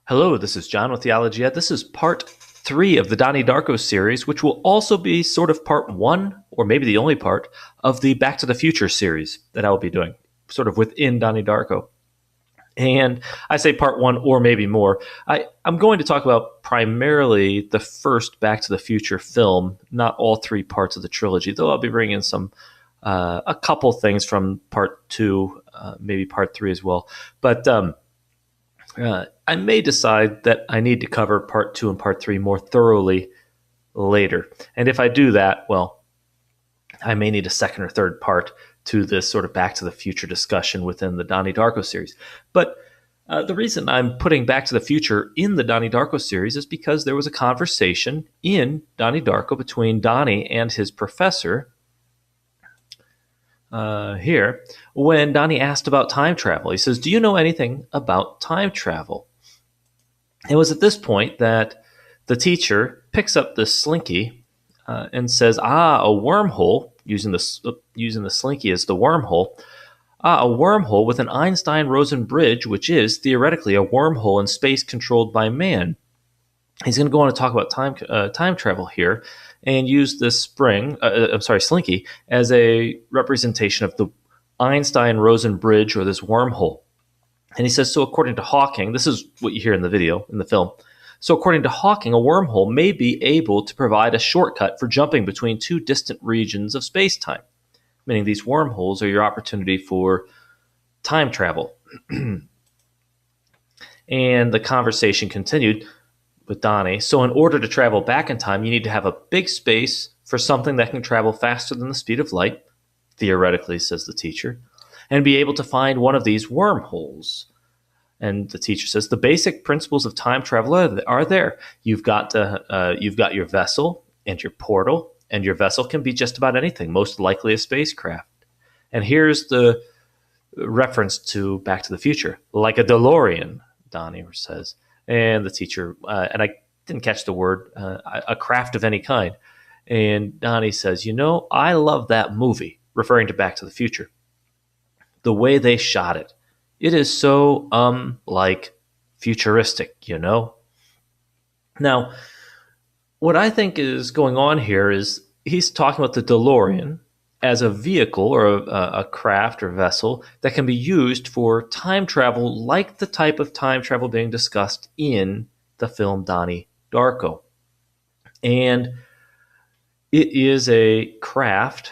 Hello, this is John with Theology Ed. This is part 3 of the Donnie Darko series, which will also be sort of part 1, or maybe the only part, of the Back to the Future series that I will be doing, sort of within Donnie Darko. And I say part 1 or maybe more. I'm going to talk about primarily the first Back to the Future film, not all 3 parts of the trilogy, though I'll be bringing in a couple things from part 2, maybe part 3 as well. But I may decide that I need to cover part 2 and part 3 more thoroughly later. And if I do that, well, I may need a second or third part to this sort of Back to the Future discussion within the Donnie Darko series. But the reason I'm putting Back to the Future in the Donnie Darko series is because there was a conversation in Donnie Darko between Donnie and his professor here when Donnie asked about time travel. He says, "Do you know anything about time travel?" It was at this point that the teacher picks up this slinky and says, a wormhole," using the slinky as the wormhole, "a wormhole with an Einstein-Rosen bridge, which is theoretically a wormhole in space controlled by man." He's going to go on to talk about time travel here and use this slinky, as a representation of the Einstein-Rosen bridge, or this wormhole. And he says, so according to Hawking, this is what you hear in the film. So according to Hawking, a wormhole may be able to provide a shortcut for jumping between 2 distant regions of space-time, meaning these wormholes are your opportunity for time travel. And the conversation continued with Donnie. So in order to travel back in time, you need to have a big space for something that can travel faster than the speed of light, theoretically, says the teacher, and be able to find one of these wormholes. And the teacher says the basic principles of time travel are there. You've got your vessel and your portal, and your vessel can be just about anything, most likely a spacecraft. And here's the reference to Back to the Future, like a DeLorean, Donnie says. And the teacher, and I didn't catch the word, a craft of any kind. And Donnie says, I love that movie, referring to Back to the Future. The way they shot it. It is so, futuristic, Now, what I think is going on here is he's talking about the DeLorean as a vehicle or a craft or vessel that can be used for time travel, like the type of time travel being discussed in the film Donnie Darko. And it is a craft,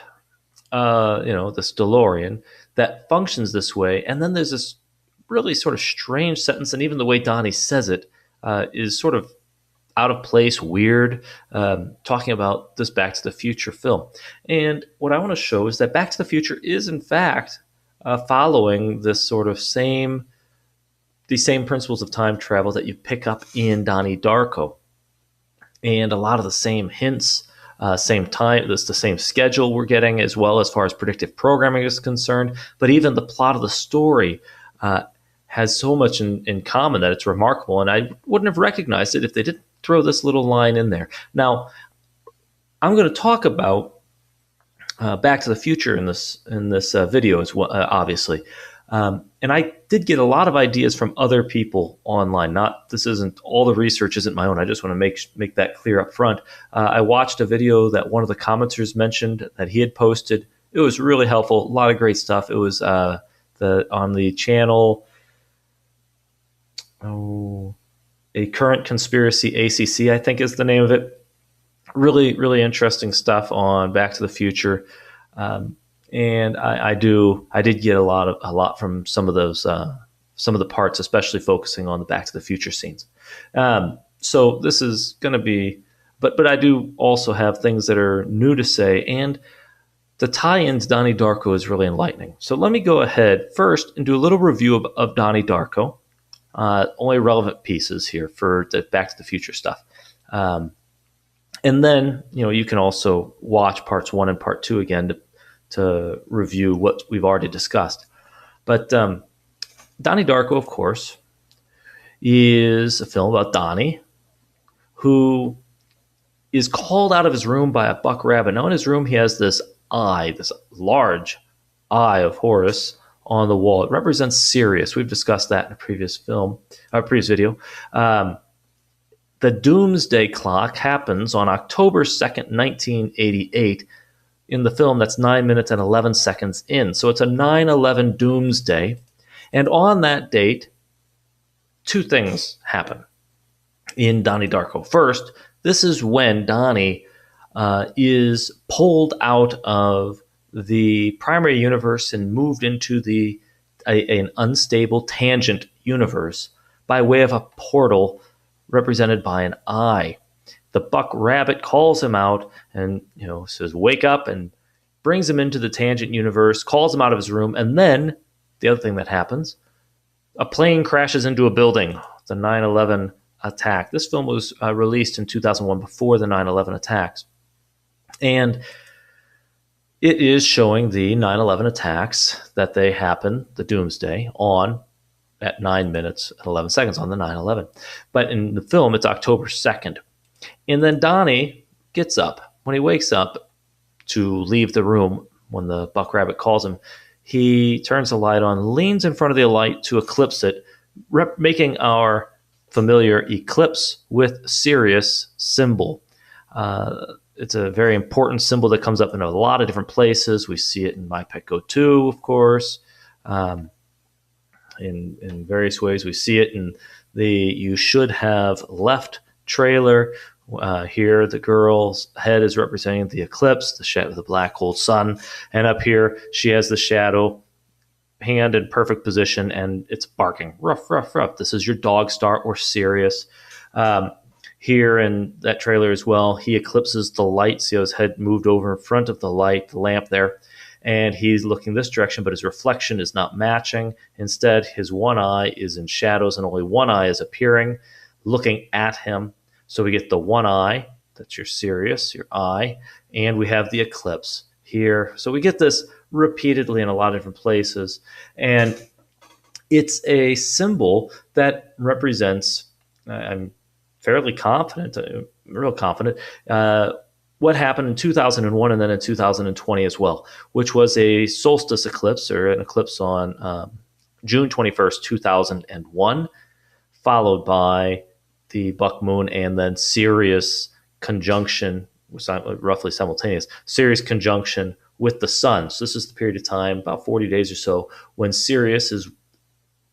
this DeLorean, that functions this way. And then there's this really sort of strange sentence, and even the way Donnie says it is sort of out of place, weird, talking about this Back to the Future film. And what I want to show is that Back to the Future is, in fact, following this sort of these same principles of time travel that you pick up in Donnie Darko. And a lot of the same hints, same time, the same schedule we're getting, as well as far as predictive programming is concerned. But even the plot of the story has so much in common that it's remarkable. And I wouldn't have recognized it if they didn't throw this little line in there. Now, I'm going to talk about Back to the Future in this video as well, obviously. And I did get a lot of ideas from other people online. All the research isn't my own. I just want to make that clear up front. I watched a video that one of the commenters mentioned that he had posted. It was really helpful. A lot of great stuff. It was on the channel. A Current Conspiracy ACC, I think is the name of it. Really, really interesting stuff on Back to the Future. And I did get a lot from some of the parts, especially focusing on the Back to the Future scenes. So this is going to be, but I do also have things that are new to say, and the tie-ins Donnie Darko is really enlightening. So let me go ahead first and do a little review of Donnie Darko. Only relevant pieces here for the Back to the Future stuff. And then, you can also watch parts 1 and part 2 again to review what we've already discussed. But Donnie Darko, of course, is a film about Donnie, who is called out of his room by a buck rabbit. Now in his room, he has this large eye of Horus on the wall. It represents Sirius. We've discussed that in a previous video. The Doomsday Clock happens on October 2nd, 1988. In the film, that's 9 minutes and 11 seconds in. So it's a 9/11 Doomsday. And on that date, two things happen in Donnie Darko. First, this is when Donnie is pulled out of the primary universe and moved into an unstable tangent universe by way of a portal represented by an eye. The Buck Rabbit calls him out and says, "Wake up," and brings him into the tangent universe, calls him out of his room, and then the other thing that happens, a plane crashes into a building. The 9/11 attack. This film was released in 2001 before the 9/11 attacks. And it is showing the 9/11 attacks that they happen, the Doomsday, at 9 minutes and 11 seconds on the 9/11. But in the film, it's October 2nd. And then Donnie gets up. When he wakes up to leave the room, when the Buck Rabbit calls him, he turns the light on, leans in front of the light to eclipse it, making our familiar eclipse with Sirius symbol. It's a very important symbol that comes up in a lot of different places. We see it in My Pet Go 2, of course, in various ways. We see it in the "You Should Have Left" trailer. Here, the girl's head is representing the eclipse, the shadow of the black hole sun. And up here, she has the shadow hand in perfect position, and it's barking. Ruff, ruff, ruff. This is your dog star or Sirius. Here in that trailer as well, he eclipses the light. See how his head moved over in front of the light, the lamp there. And he's looking this direction, but his reflection is not matching. Instead, his one eye is in shadows, and only one eye is appearing, looking at him. So we get the one eye, that's your Sirius, your eye, and we have the eclipse here. So we get this repeatedly in a lot of different places. And it's a symbol that represents, I'm fairly confident, real confident, what happened in 2001 and then in 2020 as well, which was a solstice eclipse, or an eclipse on June 21st, 2001, followed by the Buck Moon and then Sirius conjunction, roughly simultaneous, Sirius conjunction with the sun. So this is the period of time, about 40 days or so, when Sirius is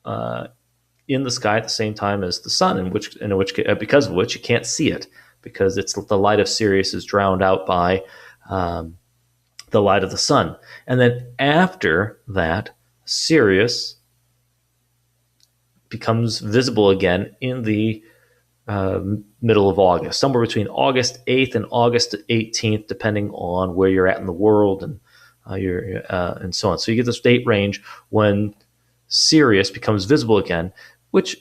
in the sky at the same time as the sun, because of which you can't see it, because it's the light of Sirius is drowned out by the light of the sun. And then after that, Sirius becomes visible again in the middle of August, somewhere between August 8th and August 18th, depending on where you're at in the world and and so on. So you get this date range when Sirius becomes visible again, which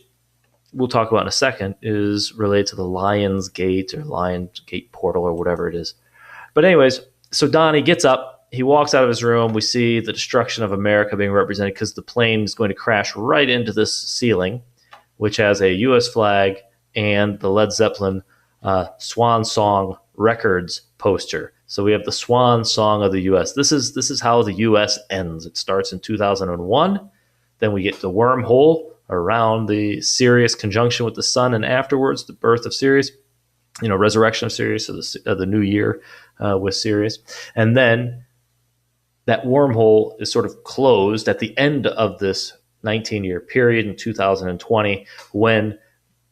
we'll talk about in a second, is related to the Lion's Gate or Lion's Gate portal or whatever it is. But anyways, so Donnie gets up, he walks out of his room. We see the destruction of America being represented because the plane is going to crash right into this ceiling, which has a U.S. flag and the Led Zeppelin Swan Song Records poster. So we have the Swan Song of the U.S. This is how the U.S. ends. It starts in 2001. Then we get the wormhole around the Sirius conjunction with the sun, and afterwards the birth of Sirius, resurrection of Sirius, of the new year with Sirius. And then that wormhole is sort of closed at the end of this 19-year period in 2020, when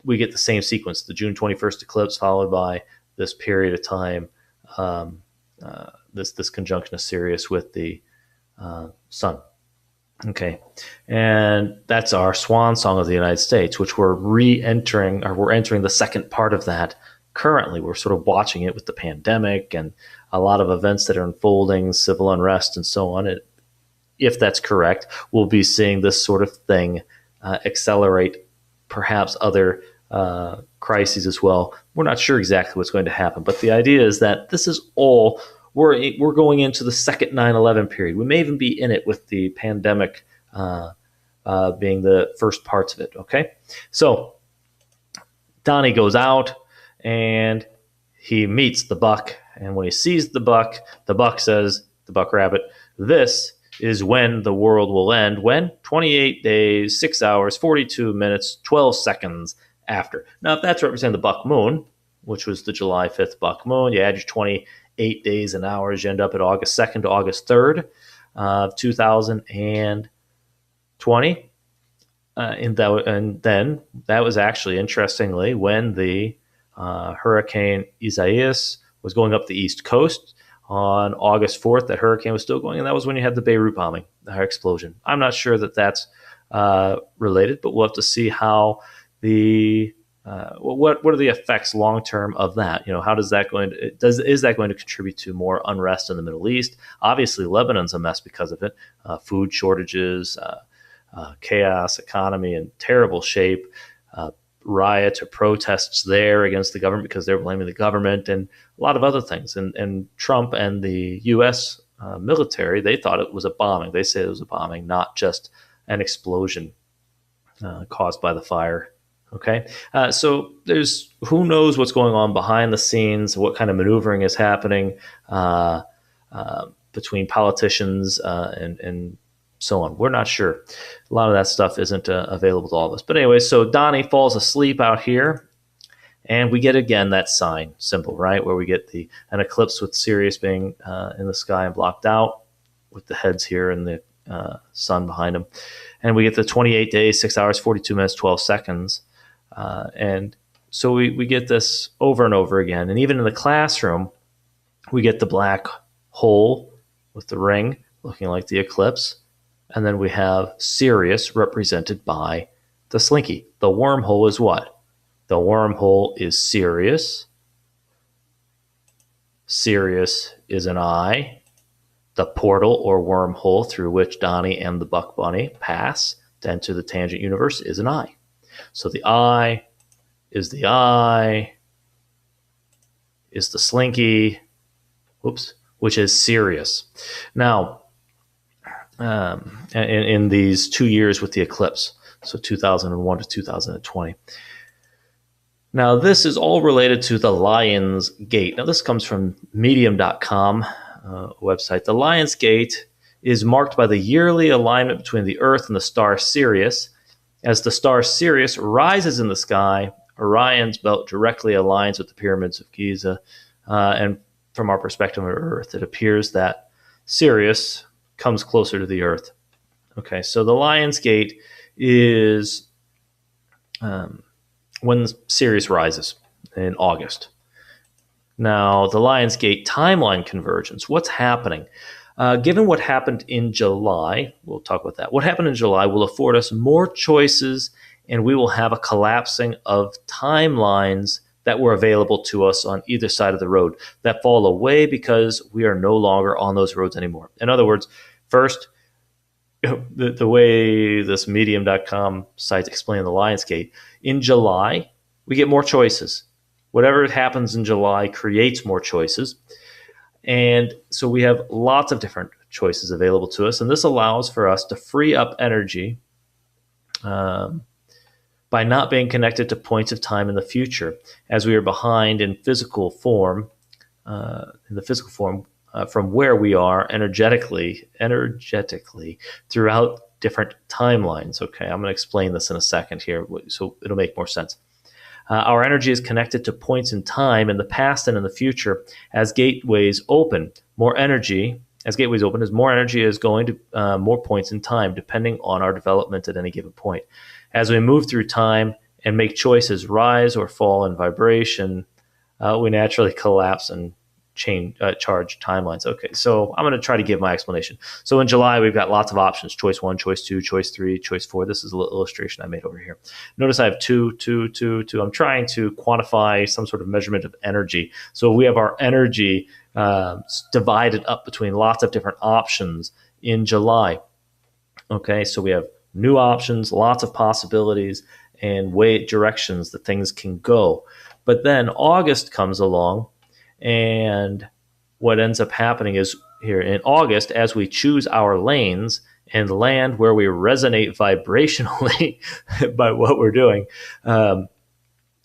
we get the same sequence, the June 21st eclipse, followed by this period of time, this conjunction of Sirius with the sun. Okay, and that's our swan song of the United States, which we're entering the second part of that currently. We're sort of watching it with the pandemic and a lot of events that are unfolding, civil unrest and so on. If that's correct, we'll be seeing this sort of thing accelerate perhaps other crises as well. We're not sure exactly what's going to happen, but the idea is that this is all, we're going into the second 9/11 period. We may even be in it with the pandemic being the first parts of it, okay? So Donnie goes out and he meets the Buck, and when he sees the Buck says, the Buck Rabbit, "This is when the world will end. When? 28 days, 6 hours, 42 minutes, 12 seconds after. Now, if that's representing the buck moon, which was the July 5th buck moon, you add your 28 days and hours, you end up at August 2nd to August 3rd, 2020. And then that was actually, interestingly, when the Hurricane Isaias was going up the East Coast. On August 4th, that hurricane was still going, and that was when you had the Beirut bombing, the explosion. I'm not sure that that's related, but we'll have to see how what are the effects long term of that? How does that is that going to contribute to more unrest in the Middle East? Obviously, Lebanon's a mess because of it. Food shortages, chaos, economy in terrible shape. Riots or protests there against the government because they're blaming the government, and a lot of other things. And Trump and the U.S. Military, they thought it was a bombing. They say it was a bombing, not just an explosion caused by the fire. Okay, so there's who knows what's going on behind the scenes, what kind of maneuvering is happening between politicians and so on. We're not sure. A lot of that stuff isn't available to all of us. But anyway, so Donnie falls asleep out here, and we get again that sign symbol, right, where we get an eclipse with Sirius being in the sky and blocked out, with the heads here and the sun behind him. And we get the 28 days, 6 hours, 42 minutes, 12 seconds. And so we get this over and over again. And even in the classroom, we get the black hole with the ring looking like the eclipse. And then we have Sirius represented by the slinky. The wormhole is what? The wormhole is Sirius. Sirius is an eye. The portal or wormhole through which Donnie and the Buck Bunny pass to enter the tangent universe is an eye. So the eye is the slinky, which is Sirius. Now, in these 2 years with the eclipse, so 2001 to 2020. Now, this is all related to the Lion's Gate. Now, this comes from medium.com website. The Lion's Gate is marked by the yearly alignment between the Earth and the star Sirius. As the star Sirius rises in the sky, Orion's belt directly aligns with the pyramids of Giza. And from our perspective on Earth, it appears that Sirius comes closer to the Earth. Okay, so the Lion's Gate is when Sirius rises in August. Now, the Lion's Gate timeline convergence, what's happening? Given what happened in July, we'll talk about that. What happened in July will afford us more choices, and we will have a collapsing of timelines that were available to us on either side of the road that fall away because we are no longer on those roads anymore. In other words, first, the way this medium.com site explained the Lion's Gate, in July, we get more choices. Whatever happens in July creates more choices. And so we have lots of different choices available to us. And this allows for us to free up energy by not being connected to points of time in the future, as we are behind in physical form, from where we are energetically throughout different timelines. Okay, I'm going to explain this in a second here, so it'll make more sense. Our energy is connected to points in time in the past and in the future. As gateways open, more energy is going to more points in time, depending on our development at any given point. As we move through time and make choices, rise or fall in vibration, we naturally collapse and charge timelines. Okay, so I'm going to try to give my explanation. So in July, we've got lots of options: choice 1, choice 2, choice 3, choice 4. This is a little illustration I made over here. Notice I have 2, 2, 2, 2. I'm trying to quantify some sort of measurement of energy. So we have our energy divided up between lots of different options in July. Okay, so we have new options, lots of possibilities, and directions that things can go. But then August comes along, and what ends up happening is here in August, as we choose our lanes and land where we resonate vibrationally by what we're doing. I'll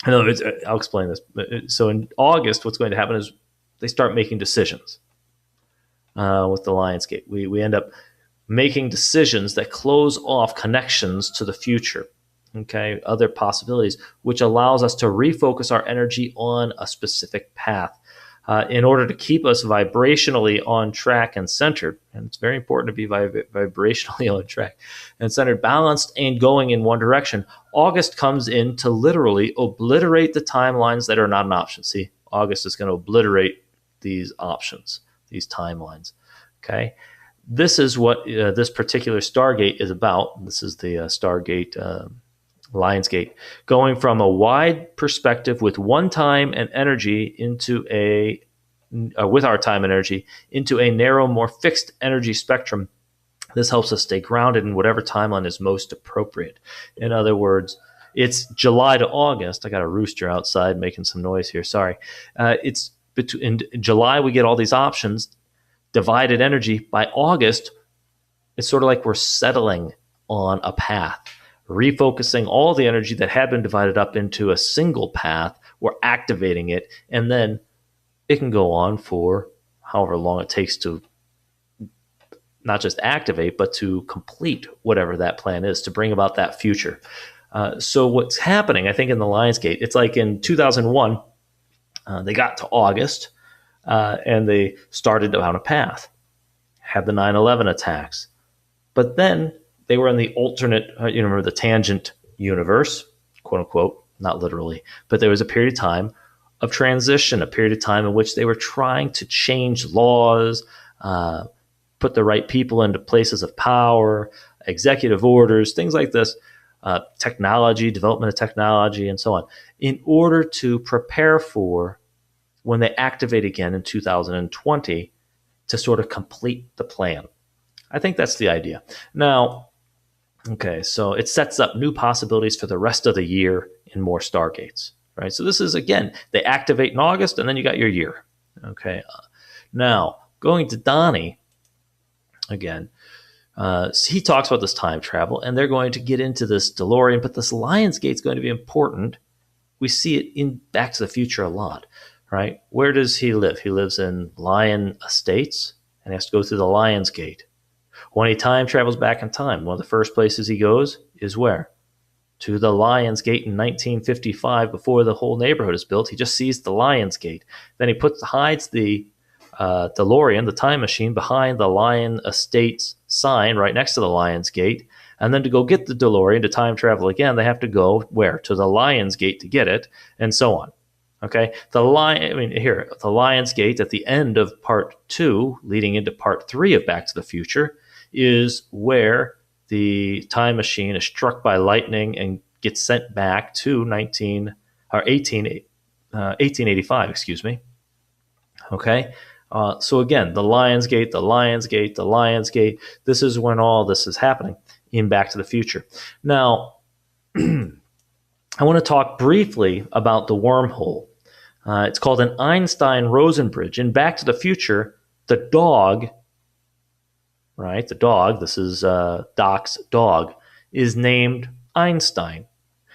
explain this. So in August, what's going to happen is they start making decisions with the Lion's Gate. We end up making decisions that close off connections to the future. Okay, other possibilities, which allows us to refocus our energy on a specific path in order to keep us vibrationally on track and centered. And it's very important to be vibrationally on track and centered, balanced, and going in one direction. August comes in to literally obliterate the timelines that are not an option. See, August is going to obliterate these options, these timelines. Okay, this is what this particular Stargate is about. This is the Stargate. Lionsgate, going from a wide perspective with one time and energy into with our time and energy into a narrow, more fixed energy spectrum. This helps us stay grounded in whatever timeline is most appropriate. In other words, it's July to August. I got a rooster outside making some noise here. Sorry. It's in July we get all these options, divided energy. By August, it's sort of like we're settling on a path, refocusing all the energy that had been divided up into a single path. We're activating it, and then it can go on for however long it takes to not just activate, but to complete whatever that plan is to bring about that future. So what's happening, I think, in the Lionsgate, it's like in 2001, they got to August, and they started down a path, had the 9/11 attacks. But then they were in the alternate, you remember the tangent universe, quote unquote, not literally, but there was a period of time of transition, a period of time in which they were trying to change laws, put the right people into places of power, executive orders, things like this, technology, development of technology, and so on, in order to prepare for when they activate again in 2020 to sort of complete the plan. I think that's the idea. Now, okay, so it sets up new possibilities for the rest of the year in more Stargates, right? So this is, again, they activate in August, and then you got your year. Okay, now going to Donnie, again, he talks about this time travel, and they're going to get into this DeLorean, but this Lionsgate is going to be important. We see it in Back to the Future a lot, right? Where does he live? He lives in Lion Estates, and he has to go through the Lionsgate. When he time travels back in time, one of the first places he goes is where? To the Lionsgate in 1955, before the whole neighborhood is built. He just sees the Lionsgate. Then he hides the DeLorean, the time machine, behind the Lion Estates sign right next to the Lionsgate. And then to go get the DeLorean to time travel again, they have to go where? To the Lionsgate to get it, and so on. Okay, the Lionsgate at the end of part 2, leading into part 3 of Back to the Future, is where the time machine is struck by lightning and gets sent back to 1885. Excuse me. Okay, so again, the Lionsgate, the Lionsgate, the Lionsgate. This is when all this is happening in Back to the Future. Now, I want to talk briefly about the wormhole. It's called an Einstein-Rosen bridge. In Back to the Future, the dog, right, the dog, this is Doc's dog, is named Einstein.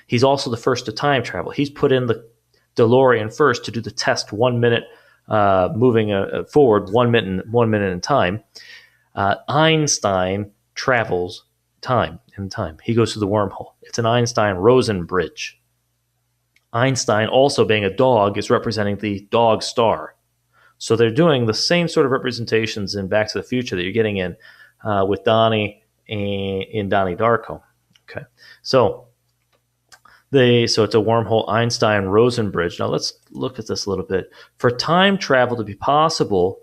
He's also the first to time travel. He's put in the DeLorean first to do the test 1 minute, moving forward 1 minute in time. Einstein travels in time. He goes through the wormhole. It's an Einstein-Rosen bridge. Einstein, also being a dog, is representing the dog star. So they're doing the same sort of representations in Back to the Future that you're getting in with Donnie in Donnie Darko. Okay, so it's a wormhole Einstein-Rosen bridge. Now let's look at this a little bit. For time travel to be possible,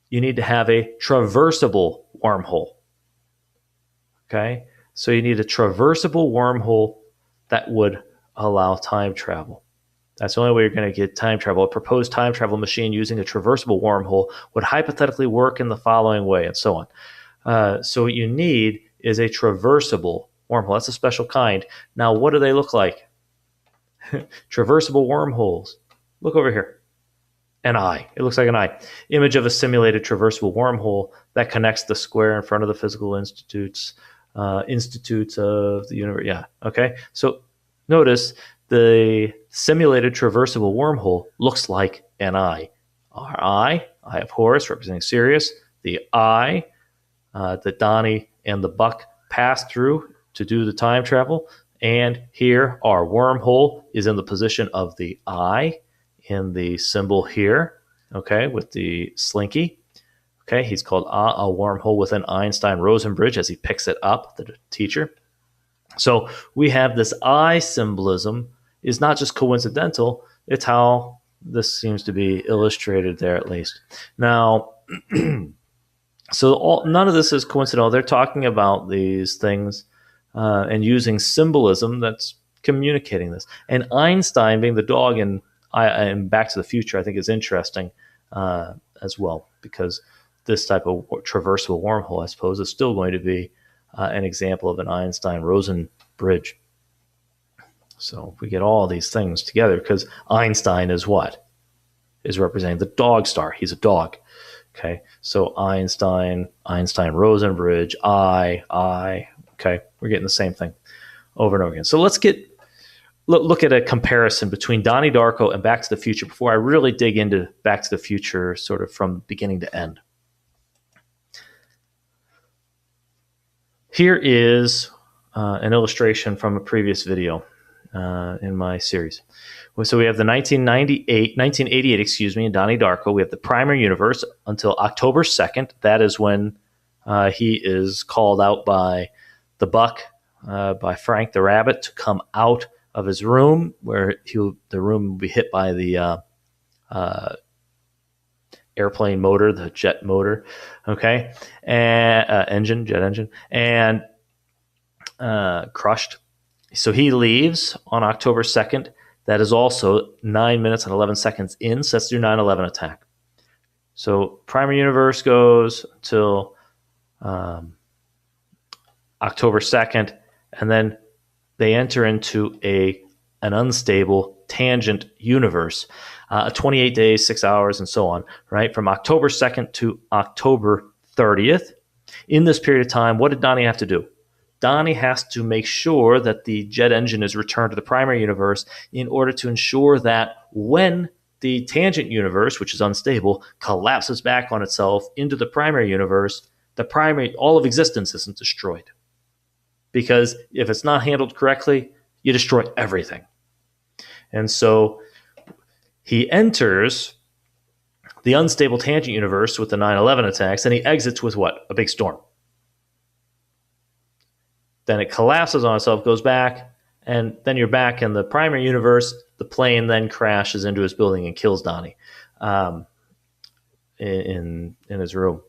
you need to have a traversable wormhole. Okay, so you need a traversable wormhole that would allow time travel. That's the only way you're going to get time travel. A proposed time travel machine using a traversable wormhole would hypothetically work in the following way, and so on. So what you need is a traversable wormhole. That's a special kind. Now, what do they look like? Traversable wormholes. Look over here. An eye. It looks like an eye. Image of a simulated traversable wormhole that connects the square in front of the physical institutes of the universe. Yeah, okay. So notice the simulated traversable wormhole looks like an eye. Our eye of Horus, representing Sirius. The eye that Donnie and the Buck passed through to do the time travel. And here our wormhole is in the position of the eye in the symbol here, okay, with the slinky. Okay, he's called a wormhole within Einstein-Rosen bridge as he picks it up, the teacher. So we have this eye symbolism is not just coincidental, it's how this seems to be illustrated there at least. Now, so none of this is coincidental. They're talking about these things and using symbolism that's communicating this. And Einstein being the dog in Back to the Future, I think is interesting as well, because this type of traversable wormhole, I suppose, is still going to be an example of an Einstein-Rosen bridge. So we get all these things together because Einstein is what? Is representing the dog star. He's a dog. Okay, so Einstein-Rosen bridge, I. Okay, we're getting the same thing over and over again. So let's look at a comparison between Donnie Darko and Back to the Future before I really dig into Back to the Future sort of from beginning to end. Here is an illustration from a previous video in my series. So we have the 1988, in Donnie Darko. We have the primary universe until October 2nd. That is when he is called out by the Buck, by Frank the Rabbit, to come out of his room, where the room will be hit by the airplane motor, the jet motor, okay, and jet engine, and crushed. So he leaves on October 2nd. That is also 9 minutes and 11 seconds in, so let's do 9/11 attack. So primary universe goes till October 2nd, and then they enter into an unstable tangent universe, 28 days, 6 hours, and so on, right? From October 2nd to October 30th. In this period of time, what did Donnie have to do? Donnie has to make sure that the jet engine is returned to the primary universe in order to ensure that when the tangent universe, which is unstable, collapses back on itself into the primary universe, all of existence isn't destroyed. Because if it's not handled correctly, you destroy everything. And so he enters the unstable tangent universe with the 9/11 attacks, and he exits with what? A big storm. Then it collapses on itself, goes back, and then you're back in the primary universe. The plane then crashes into his building and kills Donnie in his room.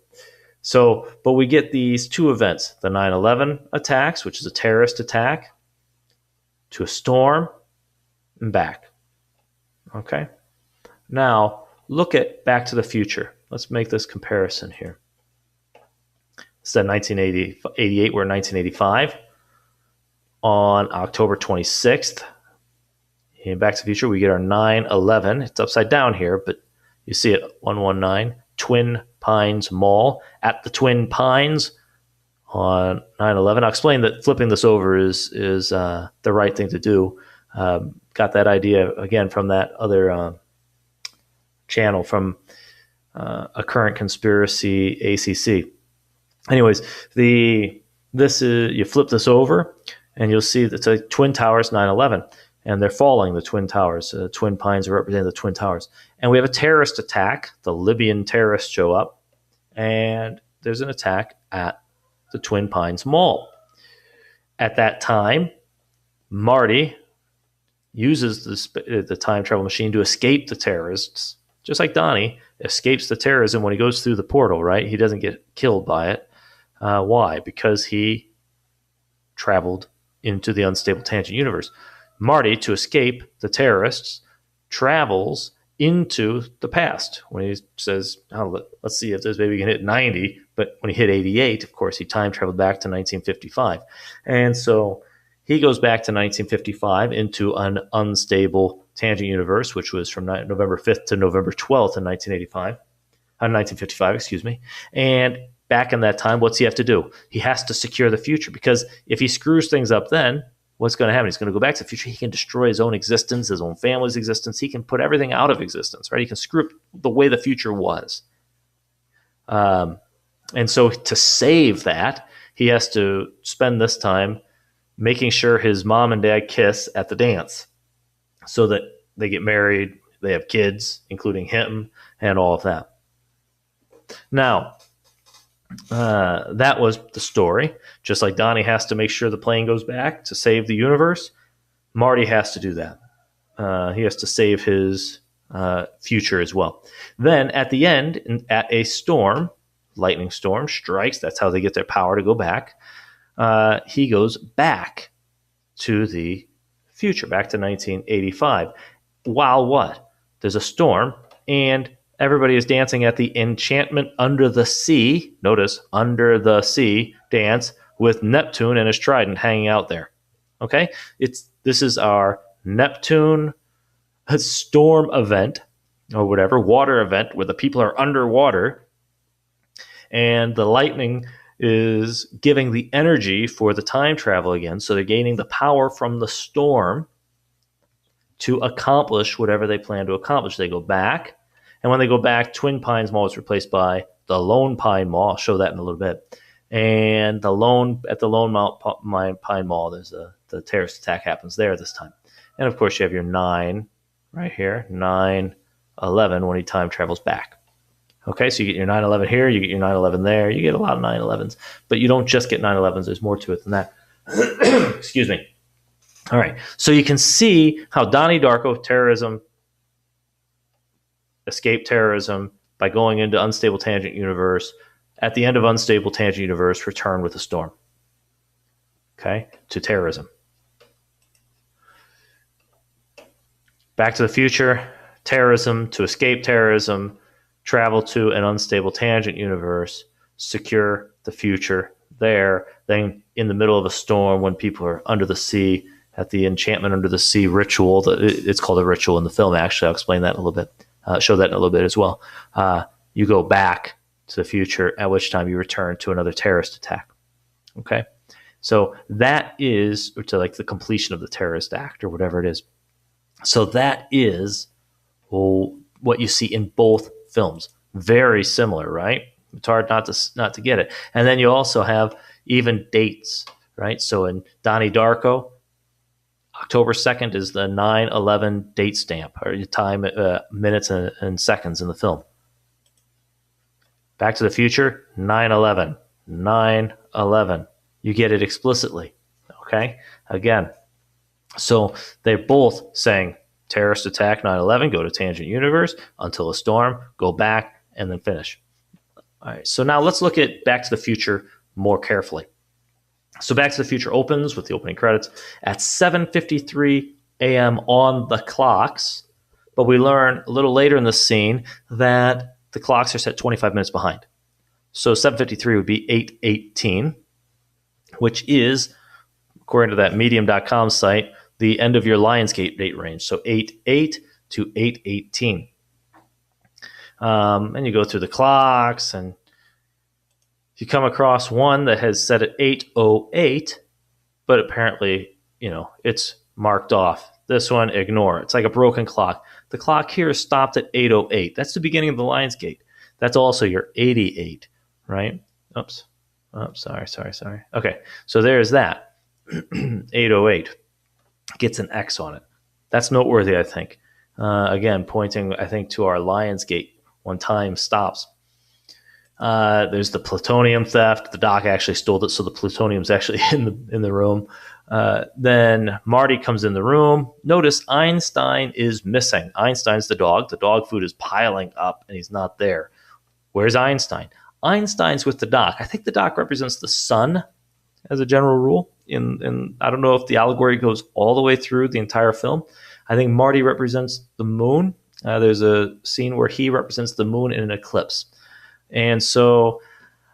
So, but we get these two events, the 9/11 attacks, which is a terrorist attack, to a storm, and back. Okay? Now, look at Back to the Future. Let's make this comparison here. Instead of 1988, we're in 1985. On October 26th, in Back to the Future, we get our 9/11. It's upside down here, but you see it, 119, Twin Pines Mall. At the Twin Pines on 9/11. I'll explain that flipping this over is the right thing to do. Got that idea, again, from that other channel from A Current Conspiracy ACC. Anyways, you flip this over, and you'll see it's like Twin Towers 9/11, and they're falling, the Twin Towers. Twin Pines are representing the Twin Towers. And we have a terrorist attack. The Libyan terrorists show up, and there's an attack at the Twin Pines Mall. At that time, Marty uses the time travel machine to escape the terrorists, just like Donnie escapes the terrorism when he goes through the portal, right? He doesn't get killed by it. Why? Because he traveled into the unstable tangent universe. Marty, to escape the terrorists, travels into the past when he says, let's see if this baby can hit 90. But when he hit 88, of course, he time traveled back to 1955. And so he goes back to 1955 into an unstable tangent universe, which was from November 5th to November 12th in 1955, excuse me. And back in that time, what's he have to do? He has to secure the future, because if he screws things up then, what's going to happen? He's going to go back to the future. He can destroy his own existence, his own family's existence. He can put everything out of existence, right? He can screw up the way the future was. And so to save that, he has to spend this time making sure his mom and dad kiss at the dance so that they get married, they have kids, including him, and all of that. Now, that was the story. Just like Donnie has to make sure the plane goes back to save the universe, Marty has to do that. He has to save his future as well. Then at the end, at a storm, lightning storm strikes. That's how they get their power to go back. He goes back to the future, back to 1985. While what? There's a storm, and everybody is dancing at the Enchantment Under the Sea. Notice, Under the Sea dance with Neptune and his trident hanging out there. Okay? This is our Neptune storm event, or whatever, water event, where the people are underwater, and the lightning is giving the energy for the time travel again. So they're gaining the power from the storm to accomplish whatever they plan to accomplish. They go back, and when they go back, Twin Pines Mall is replaced by the Lone Pine Mall. I'll show that in a little bit. And at the Lone Pine Mall, the terrorist attack happens there this time. And of course, you have your 9 right here, 9/11, when he time travels back. Okay, so you get your 9/11 here, you get your 9/11 there, you get a lot of 9/11s, but you don't just get 9/11s. There's more to it than that. Excuse me. All right, so you can see how Donnie Darko, terrorism, escape terrorism by going into Unstable Tangent Universe. At the end of Unstable Tangent Universe, return with a storm. Okay, to terrorism. Back to the Future, terrorism to escape terrorism, travel to an Unstable Tangent Universe, secure the future there. Then in the middle of a storm, when people are under the sea, at the Enchantment Under the Sea ritual, it's called a ritual in the film, actually. I'll explain that in a little bit, show that in a little bit as well. You go back to the future, at which time you return to another terrorist attack. Okay? So that is to like the completion of the terrorist act or whatever it is. So that is what you see in both films. Very similar, right? It's hard not to get it. And then you also have even dates, right? So in Donnie Darko, October 2nd is the 9/11 date stamp, or your time, minutes and seconds in the film. Back to the Future, 9/11, 9/11. You get it explicitly, okay? Again, so they're both saying terrorist attack, 9/11, go to Tangent Universe, until a storm, go back, and then finish. All right, so now let's look at Back to the Future more carefully. So Back to the Future opens with the opening credits at 7:53 a.m. on the clocks, but we learn a little later in the scene that the clocks are set 25 minutes behind. So 7:53 would be 8:18, which is, according to that medium.com site, the end of your Lionsgate date range. So 8:08 to 8:18. And you go through the clocks, and you come across one that has set at 8:08, but apparently, it's marked off. This one, ignore. It's like a broken clock. The clock here is stopped at 8:08. That's the beginning of the Lionsgate. That's also your 88, right? Oops. Oh, sorry. Okay, so there's that. 8:08 gets an X on it. That's noteworthy, I think. Again, pointing, I think, to our Lionsgate when time stops. There's the plutonium theft. The doc actually stole it, so the plutonium's actually in the room. Then Marty comes in the room. Notice Einstein is missing. Einstein's the dog. The dog food is piling up, and he's not there. Where's Einstein? Einstein's with the doc. I think the doc represents the sun as a general rule. In I don't know if the allegory goes all the way through the entire film. I think Marty represents the moon. There's a scene where he represents the moon in an eclipse. And so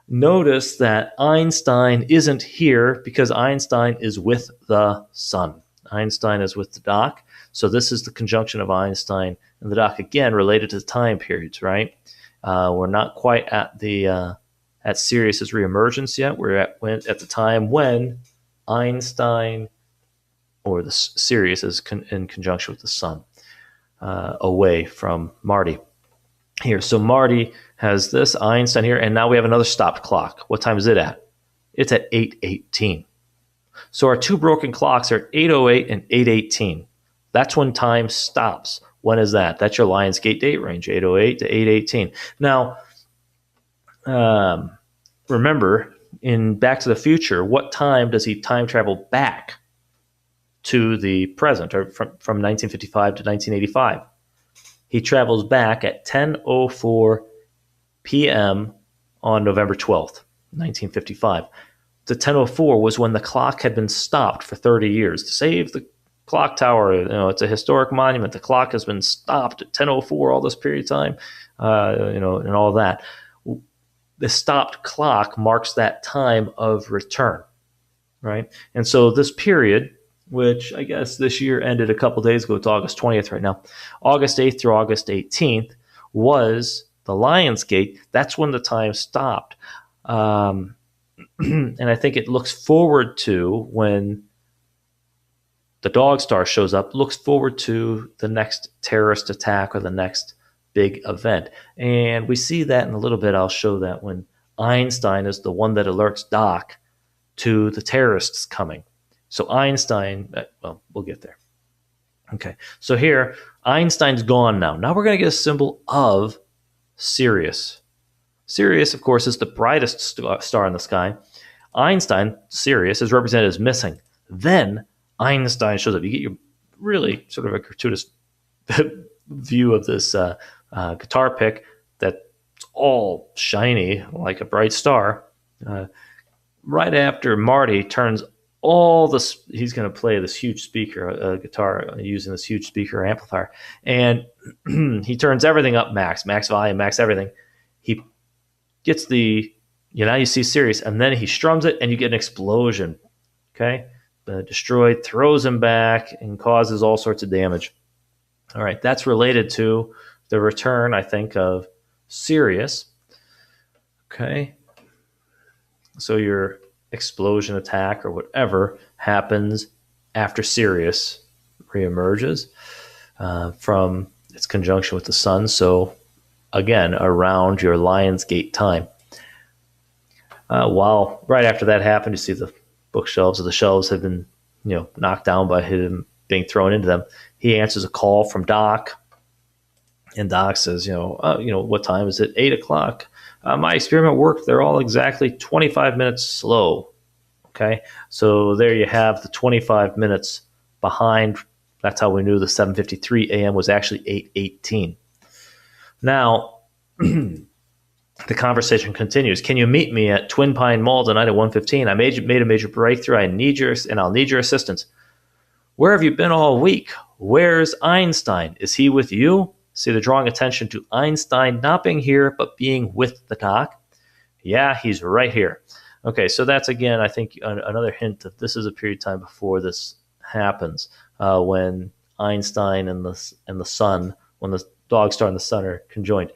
notice that Einstein isn't here because Einstein is with the sun. Einstein is with the doc. So this is the conjunction of Einstein and the doc, again, related to the time periods, right? We're not quite at at Sirius's reemergence yet. We're at the time when Einstein, or the Sirius, is in conjunction with the sun, away from Marty. here. So Marty has this, Einstein here, and now we have another stopped clock. What time is it at? It's at 8:18. So our two broken clocks are at 8:08 and 8:18. That's when time stops. When is that? That's your Lionsgate date range, 8:08 to 8:18. Now, remember, in Back to the Future, what time does he time travel back to the present, or from 1955 to 1985? He travels back at 10:04 p.m. on November 12th, 1955. The 10:04 was when the clock had been stopped for 30 years to save the clock tower. It's a historic monument. The clock has been stopped at 10:04 all this period of time, and all that. The stopped clock marks that time of return, right? And so this period, which I guess this year ended a couple days ago, it's August 20th right now, August 8th through August 18th, was the Lionsgate. That's when the time stopped. And I think it looks forward to, when the Dog Star shows up, looks forward to the next terrorist attack or the next big event. And we see that in a little bit. I'll show that when Einstein is the one that alerts Doc to the terrorists coming. So Einstein, well, we'll get there. Okay, so here, Einstein's gone now. Now we're going to get a symbol of Sirius. Sirius, of course, is the brightest star in the sky. Einstein, Sirius, is represented as missing. Then Einstein shows up. You get your really sort of a gratuitous view of this guitar pick that's all shiny like a bright star. Right after Marty turns all this, he's going to play this huge speaker, a guitar using this huge speaker amplifier, and he turns everything up max volume, max everything. He gets now you see Sirius, and then he strums it, and you get an explosion. Okay, destroyed, throws him back, and causes all sorts of damage. All right, that's related to the return, I think, of Sirius. Okay, so your explosion attack or whatever happens after Sirius reemerges from its conjunction with the sun. So again, around your Lionsgate time. While right after that happened, you see the bookshelves, or the shelves have been knocked down by him being thrown into them. He answers a call from Doc, and Doc says, what time is it? 8 o'clock. My experiment worked. They're all exactly 25 minutes slow. Okay, so there you have the 25 minutes behind. That's how we knew the 7:53 a.m. was actually 8:18. Now, the conversation continues. Can you meet me at Twin Pine Mall tonight at 1:15? I made a major breakthrough. I'll need your assistance. Where have you been all week? Where's Einstein? Is he with you? See, they're drawing attention to Einstein not being here, but being with the Doc. Yeah, he's right here. Okay, so that's, again, I think, another hint that this is a period of time before this happens, when Einstein and the sun, when the Dog Star and the sun are conjoined.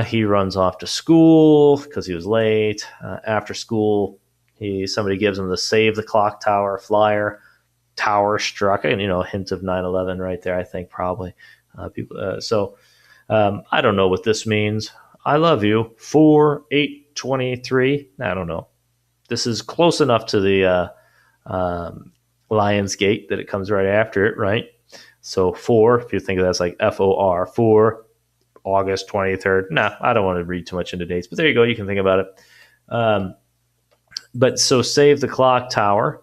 He runs off to school because he was late. After school, somebody gives him the Save the Clock Tower flyer. Tower struck, and a hint of 9/11 right there, I think, probably. I don't know what this means. I love you. 4/8/23. I don't know. This is close enough to the Lionsgate that it comes right after it, right? So 4, if you think of that as like FOR, 4 August 23rd. Nah, I don't want to read too much into dates, but there you go. You can think about it. But so Save the Clock Tower.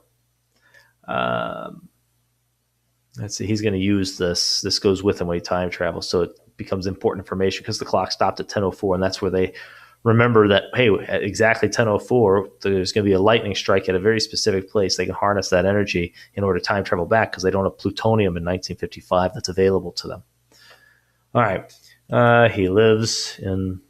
Let's see. He's going to use this. This goes with him when he time travels, so it becomes important information because the clock stopped at 10:04, and that's where they remember that, hey, at exactly 10:04, there's going to be a lightning strike at a very specific place. They can harness that energy in order to time travel back because they don't have plutonium in 1955 that's available to them. All right. He lives in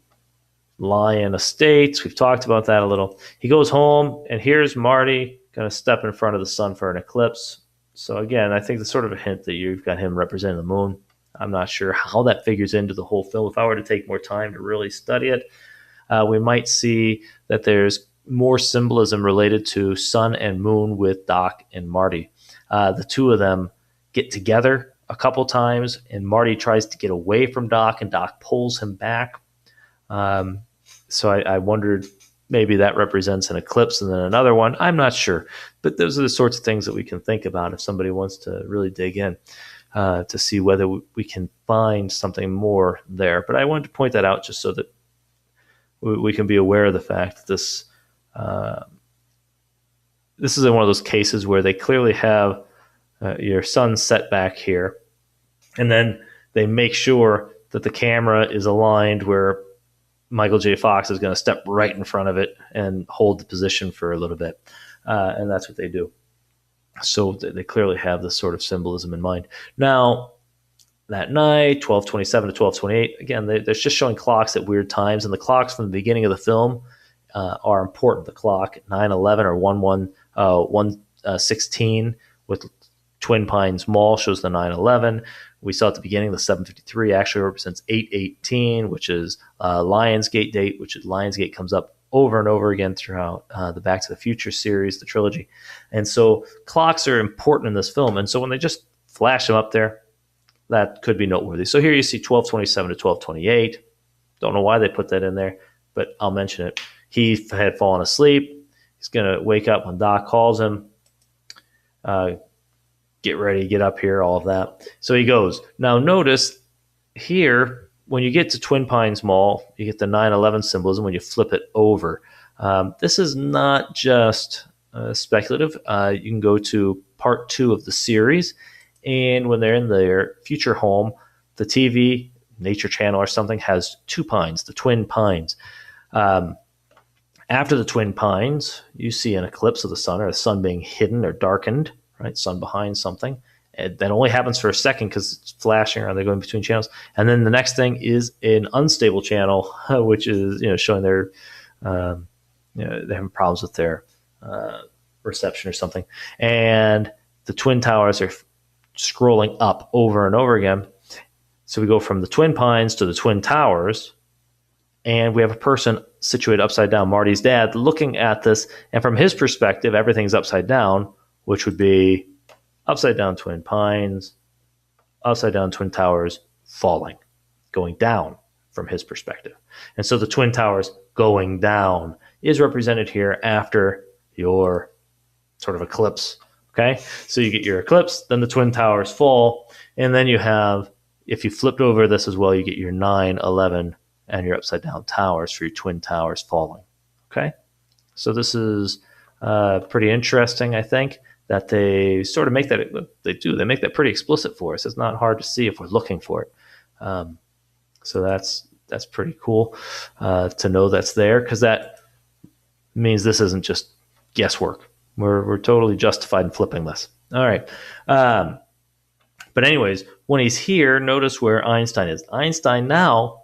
Lyon Estates. We've talked about that a little. He goes home, and here's Marty going to step in front of the sun for an eclipse. So again, I think that's sort of a hint that you've got him representing the moon. I'm not sure how that figures into the whole film. If I were to take more time to really study it, we might see that there's more symbolism related to sun and moon with Doc and Marty. The two of them get together a couple times, and Marty tries to get away from Doc, and Doc pulls him back. So I wondered maybe that represents an eclipse and then another one. I'm not sure. But those are the sorts of things that we can think about if somebody wants to really dig in to see whether we can find something more there. But I wanted to point that out just so that we can be aware of the fact that this is one of those cases where they clearly have your sun set back here, and then they make sure that the camera is aligned where Michael J. Fox is going to step right in front of it and hold the position for a little bit. And that's what they do. So they clearly have this sort of symbolism in mind. Now, that night, 12:27 to 12:28, again, they're just showing clocks at weird times, and the clocks from the beginning of the film are important. The clock, 9:11 or 1:16 with Twin Pines Mall shows the 9:11. We saw at the beginning the 7:53 actually represents 8:18, which is Lionsgate date, which is Lionsgate comes up over and over again throughout the Back to the Future series, the trilogy. And so clocks are important in this film. And so when they just flash them up there, that could be noteworthy. So here you see 12:27 to 12:28. Don't know why they put that in there, but I'll mention it. He had fallen asleep. He's going to wake up when Doc calls him. Get ready, get up here, all of that. So he goes. Now notice here, when you get to Twin Pines Mall, you get the 9/11 symbolism when you flip it over. This is not just speculative. You can go to part 2 of the series, and when they're in their future home, the TV, Nature Channel or something, has 2 pines, the Twin Pines. After the Twin Pines, you see an eclipse of the sun, or the sun being hidden or darkened, right? Sun behind something. That only happens for a second because it's flashing around. They're going between channels. And then the next thing is an unstable channel, which is showing they're having problems with their reception or something. And the Twin Towers are scrolling up over and over again. So we go from the Twin Pines to the Twin Towers, and we have a person situated upside down, Marty's dad, looking at this. And from his perspective, everything's upside down, which would be upside down Twin Pines, upside down Twin Towers falling, going down from his perspective. And so the Twin Towers going down is represented here after your sort of eclipse. Okay, so you get your eclipse, then the Twin Towers fall, and then you have, if you flipped over this as well, you get your 9/11 and your upside down towers for your Twin Towers falling. Okay, so this is pretty interesting, I think, that they sort of make that, they make that pretty explicit for us. It's not hard to see if we're looking for it. So that's pretty cool to know that's there, because that means this isn't just guesswork. We're totally justified in flipping this. All right. But anyways, when he's here, notice where Einstein is. Einstein now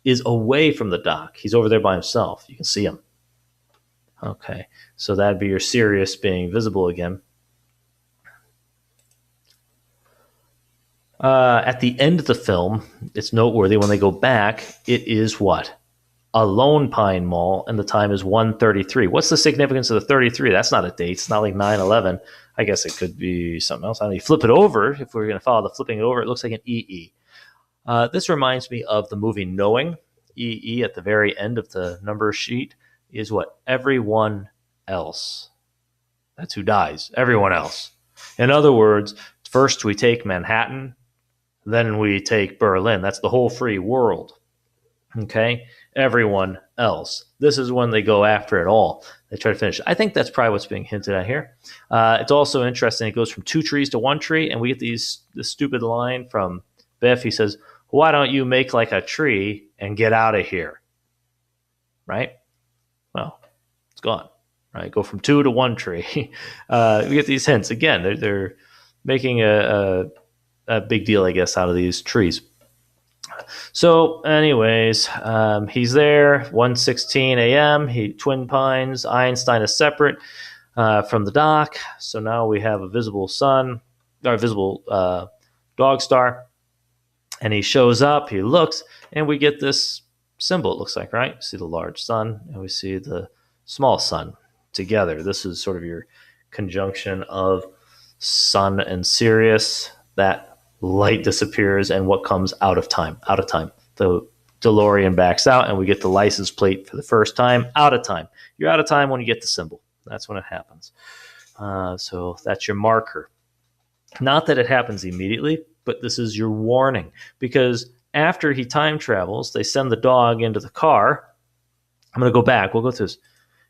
is away from the dock. He's over there by himself. You can see him. Okay. So that'd be your Sirius being visible again. At the end of the film, it's noteworthy when they go back, it is what? A Lone Pine Mall, and the time is 1:33. What's the significance of the 33? That's not a date. It's not like 9/11. I guess it could be something else. I don't know. You flip it over. If we're going to follow the flipping it over, it looks like an EE. This reminds me of the movie Knowing. EE at the very end of the number sheet is what? Everyone else. That's who dies. Everyone else. In other words, first we take Manhattan, then we take Berlin. That's the whole free world. Okay? Everyone else. This is when they go after it all. They try to finish. I think that's probably what's being hinted at here. It's also interesting. It goes from 2 trees to 1 tree, and we get this stupid line from Biff. He says, "Why don't you make like a tree and get out of here?" Right? Well, it's gone. Right? Go from 2 to 1 tree. We get these hints. Again, they're making a big deal, I guess, out of these trees. So, anyways, he's there, 1:16 a.m. Twin Pines. Einstein is separate from the dock. So now we have a visible sun, or visible dog star. And he shows up, he looks, and we get this symbol, it looks like, right? We see the large sun, and we see the small sun together. This is sort of your conjunction of Sun and Sirius, that light disappears, and what comes out of time? Out of time. The DeLorean backs out, and we get the license plate for the first time. Out of time. You're out of time when you get the symbol. That's when it happens. So that's your marker. Not that it happens immediately, but this is your warning. Because after he time travels, they send the dog into the car. I'm going to go back. We'll go through this.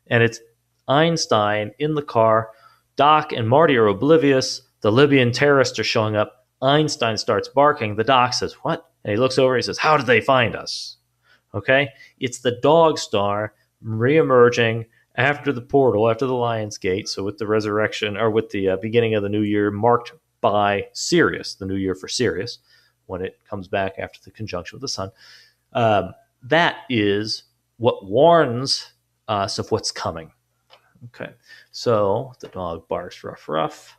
And it's Einstein in the car. Doc and Marty are oblivious. The Libyan terrorists are showing up. Einstein starts barking. The doc says, "What?" And he looks over. He says, "How did they find us?" Okay? It's the dog star reemerging after the portal, after the Lion's Gate. So with the resurrection, or with the beginning of the new year marked by Sirius, the new year for Sirius, when it comes back after the conjunction with the sun. That is what warns us of what's coming. Okay, so the dog barks, ruff, ruff.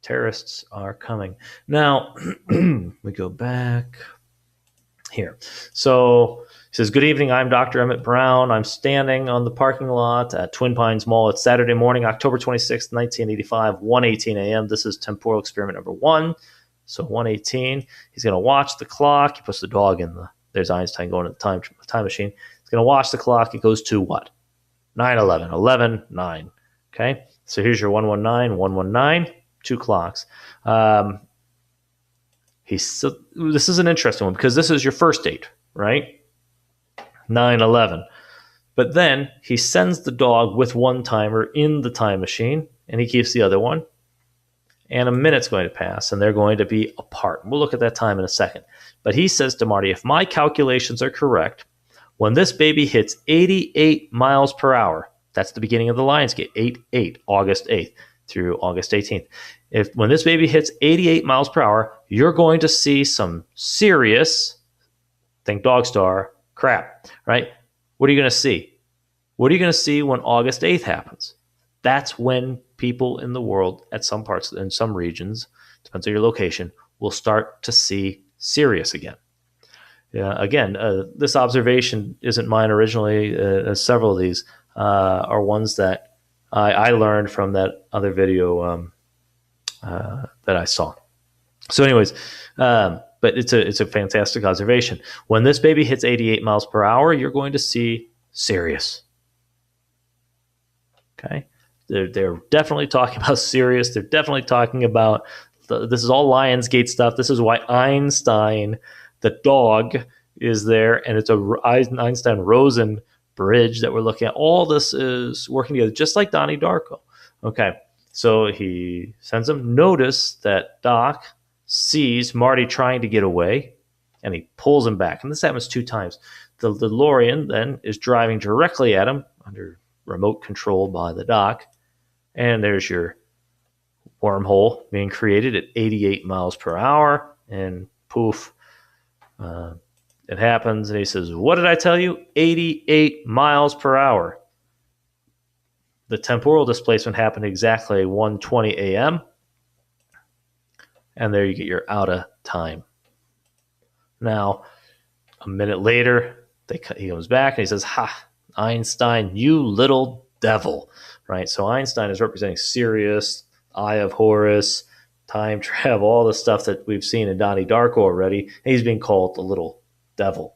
Terrorists are coming. Now, we go back here. So he says, "Good evening, I'm Dr. Emmett Brown. I'm standing on the parking lot at Twin Pines Mall. It's Saturday morning, October 26th, 1985, 1:18 a.m. This is temporal experiment number 1. So 1:18. He's going to watch the clock. He puts the dog in the, there's Einstein going to the time machine. He's going to watch the clock. It goes to what? 9:11, 11:09. Okay, so here's your 119, 119, 2 clocks. This is an interesting one because this is your first date, right? 9/11. But then he sends the dog with one timer in the time machine, and he keeps the other one. And a minute's going to pass, and they're going to be apart. We'll look at that time in a second. But he says to Marty, if my calculations are correct, when this baby hits 88 miles per hour, that's the beginning of the Lion's Gate, 8/8, August 8th through August 18th. When this baby hits 88 miles per hour, you're going to see some serious, think dog star, crap, right? What are you going to see? What are you going to see when August 8th happens? That's when people in the world, at some parts, in some regions, depends on your location, will start to see Sirius again. Again, this observation isn't mine originally. Several of these are ones that I learned from that other video that I saw. So anyways, but it's a fantastic observation. When this baby hits 88 miles per hour, you're going to see Sirius. Okay? They're definitely talking about Sirius. They're definitely talking about, this is all Lionsgate stuff. This is why Einstein, the dog, is there, and it's a Einstein-Rosen bridge that we're looking at. All this is working together, just like Donnie Darko. Okay, so he sends him. Notice that Doc sees Marty trying to get away, and he pulls him back. And this happens 2 times. The DeLorean then is driving directly at him under remote control by the Doc. And there's your wormhole being created at 88 miles per hour. And poof, it happens. And he says, what did I tell you? 88 miles per hour. The temporal displacement happened exactly 1:20 a.m. And there you get your out of time. Now, a minute later, he comes back and he says, ha, Einstein, you little devil. Right? So Einstein is representing Sirius, Eye of Horus, time travel, all the stuff that we've seen in Donnie Darko already. And he's being called the little devil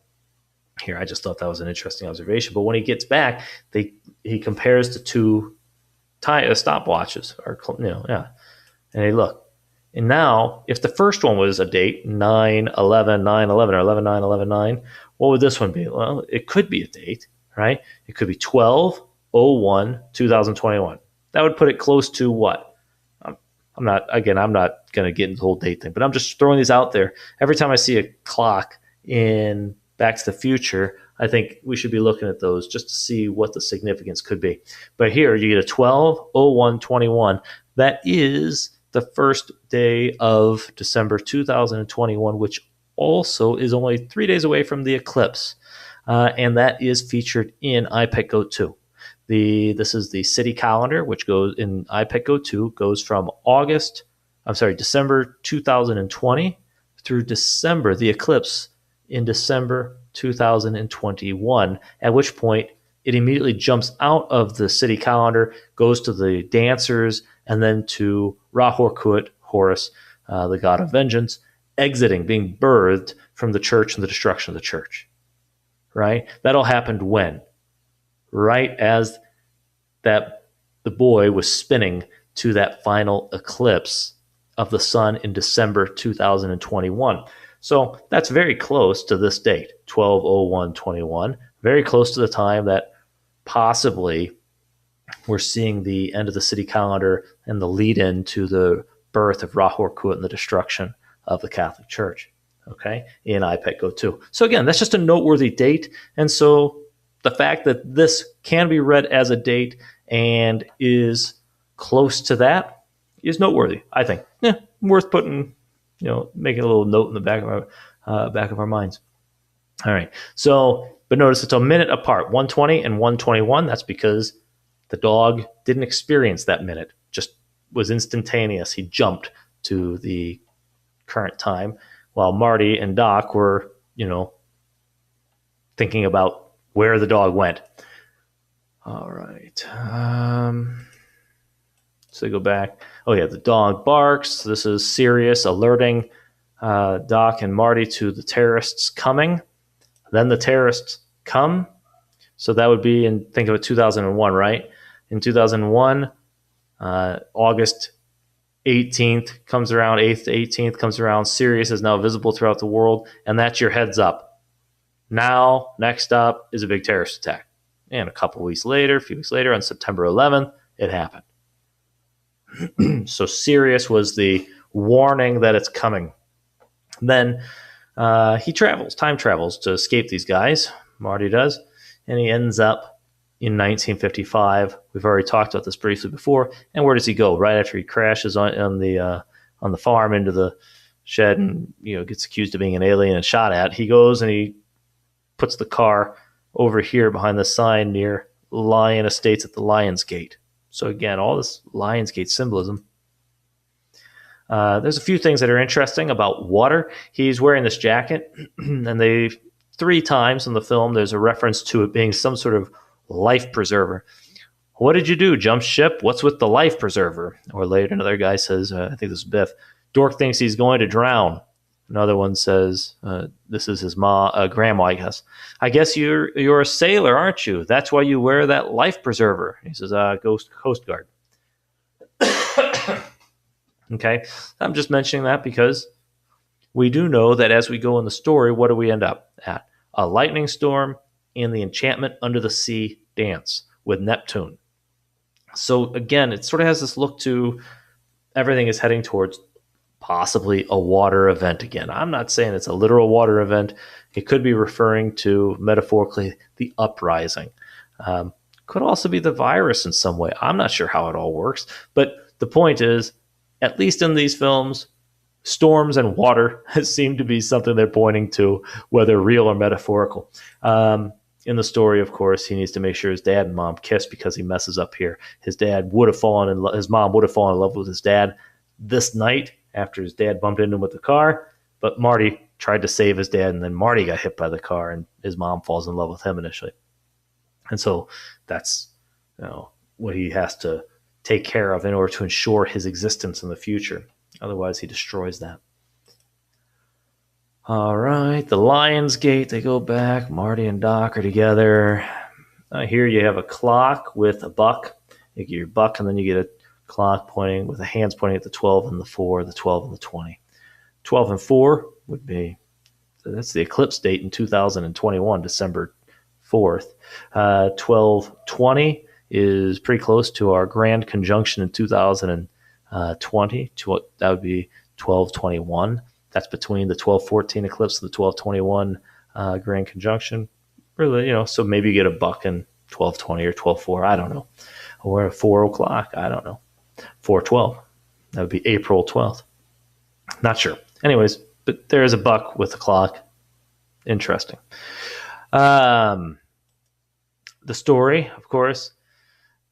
here. I just thought that was an interesting observation. But when he gets back, he compares the 2 stopwatches. And hey, look. And now, if the first one was a date, 9/11, 9/11, or 11/9, 11/9, what would this one be? Well, it could be a date, right? It could be 12/01/2021. That would put it close to what? I'm not going to get into the whole date thing, but I'm just throwing these out there. Every time I see a clock in Back to the Future, I think we should be looking at those just to see what the significance could be. But here, you get a 12/01/21. That is the first day of December 2021, which also is only 3 days away from the eclipse. And that is featured in iPet Go 2. This is the city calendar, which goes in iPet Go 2, goes from December 2020 through December, the eclipse in December 2021, at which point it immediately jumps out of the city calendar, goes to the dancers, and then to Ra-Hoor-Khuit, Horus, the god of vengeance, exiting, being birthed from the church and the destruction of the church, right? That all happened when? Right as that the boy was spinning to that final eclipse of the sun in December 2021. So that's very close to this date, 12/01/21, very close to the time that possibly we're seeing the end of the city calendar and the lead in to the birth of Rahorkut and the destruction of the Catholic Church, okay, in IPEC 02. So again, that's just a noteworthy date. And so the fact that this can be read as a date and is close to that is noteworthy, I think. Yeah, worth putting, making a little note in the back of our minds. All right. So, but notice it's a minute apart, 120 and 121. That's because the dog didn't experience that minute, just was instantaneous. He jumped to the current time while Marty and Doc were, thinking about where the dog went. All right. So they go back. Oh, yeah, the dog barks. This is Sirius alerting Doc and Marty to the terrorists coming. Then the terrorists come. So that would be think of it, 2001, right? In 2001, August 18th comes around, 8th to 18th comes around. Sirius is now visible throughout the world, and that's your heads up. Now, next up is a big terrorist attack. And a few weeks later, on September 11th, it happened. So Sirius was the warning that it's coming. Then he time travels to escape these guys. Marty does. And he ends up in 1955. We've already talked about this briefly before. And where does he go? Right after he crashes on the farm into the shed and gets accused of being an alien and shot at, he goes and he puts the car over here behind the sign near Lion Estates at the Lion's Gate. So again, all this Lion's Gate symbolism. There's a few things that are interesting about water. He's wearing this jacket, and 3 times in the film there's a reference to it being some sort of life preserver. What did you do? Jump ship? What's with the life preserver? Or later, another guy says, I think this is Biff, Dork thinks he's going to drown. Another one says, this is his grandma, I guess. I guess you're a sailor, aren't you? That's why you wear that life preserver. He says, Coast Guard. Okay, I'm just mentioning that because we do know that as we go in the story, what do we end up at? A lightning storm and the enchantment under the sea dance with Neptune. So again, it sort of has this look to everything is heading towards possibly a water event again. I'm not saying it's a literal water event. It could be referring to, metaphorically, the uprising. Could also be the virus in some way. I'm not sure how it all works. But the point is, at least in these films, storms and water seem to be something they're pointing to, whether real or metaphorical. In the story, of course, he needs to make sure his dad and mom kiss because he messes up here. His mom would have fallen in love with his dad this night after his dad bumped into him with the car, but Marty tried to save his dad, and then Marty got hit by the car, and his mom falls in love with him initially. And so that's what he has to take care of in order to ensure his existence in the future. Otherwise, he destroys that. All right, the Lion's Gate, they go back. Marty and Doc are together. Here you have a clock with a buck. You get your buck, and then you get a clock pointing with the hands pointing at the 12 and the 4, the 12 and the 20. 12 and 4 would be, so that's the eclipse date in 2021, December 4th. 1220 is pretty close to our grand conjunction in 2020. That would be 1221. That's between the 1214 eclipse and the 1221 grand conjunction. Really, so maybe you get a buck in 1220 or 12:4. I don't know. Or 4 o'clock. I don't know. 4:12. That would be April 12th. Not sure. Anyways, but there is a buck with a clock. Interesting. The story, of course,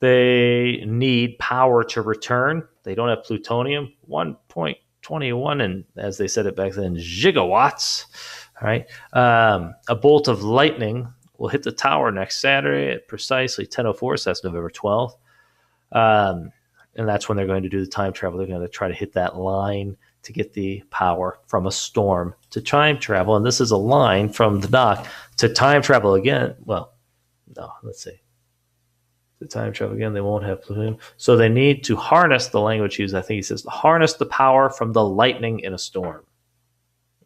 they need power to return. They don't have plutonium. 1.21, and as they said it back then, gigawatts. All right. A bolt of lightning will hit the tower next Saturday at precisely 10:04. So that's November 12th. And that's when they're going to do the time travel. They're going to try to hit that line to get the power from a storm to time travel. And this is a line from the doc to time travel again. Well, no, let's see. To time travel again, they won't have platoon. So they need to harness the language used. I think he says, harness the power from the lightning in a storm.